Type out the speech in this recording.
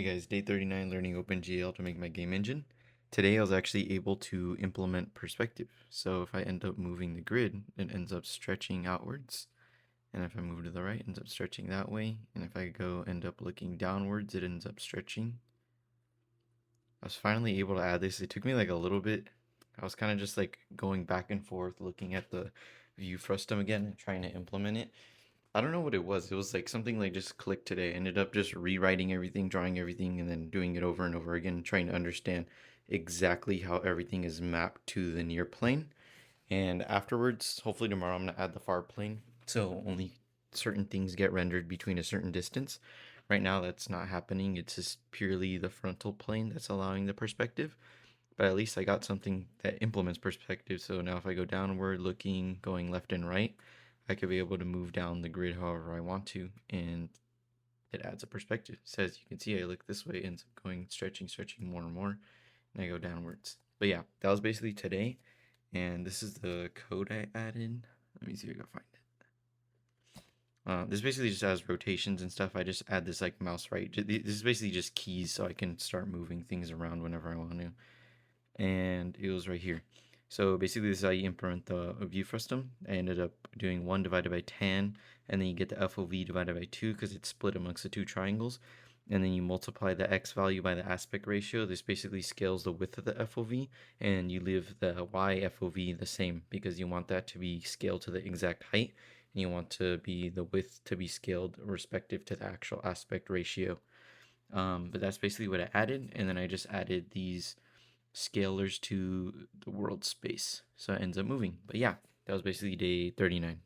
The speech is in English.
Hey guys, day 39 learning OpenGL to make my game engine. Today I was actually able to implement perspective. So if I end up moving the grid, it ends up stretching outwards. And if I move to the right, it ends up stretching that way. And if I end up looking downwards, it ends up stretching. I was finally able to add this. It took me like a little bit. I was kind of just like going back and forth, looking at the view frustum again and trying to implement it. I don't know what it was. It was like something like just clicked today. I ended up just rewriting everything, drawing everything, and then doing it over and over again, trying to understand exactly how everything is mapped to the near plane. And afterwards, hopefully tomorrow, I'm gonna add the far plane. So only certain things get rendered between a certain distance. Right now, that's not happening. It's just purely the frontal plane that's allowing the perspective. But at least I got something that implements perspective. So now if I go downward, looking, going left and right, I could be able to move down the grid however I want to, and it adds a perspective. So as you can see, I look this way, ends up going stretching more and more, and I go downwards. But yeah, that was basically today, and this is the code I added. Let me see if I can find it. This basically just has rotations and stuff. I just add this like mouse right. This is basically just keys so I can start moving things around whenever I want to. And it was right here. So basically this is how you implement the view frustum. I ended up doing 1 divided by tan, and then you get the FOV divided by 2 because it's split amongst the two triangles. And then you multiply the x value by the aspect ratio. This basically scales the width of the FOV, and you leave the y FOV the same because you want that to be scaled to the exact height, and you want to be the width to be scaled respective to the actual aspect ratio. But that's basically what I added, and then I just added these scalars to the world space, so it ends up moving. But yeah, that was basically day 39.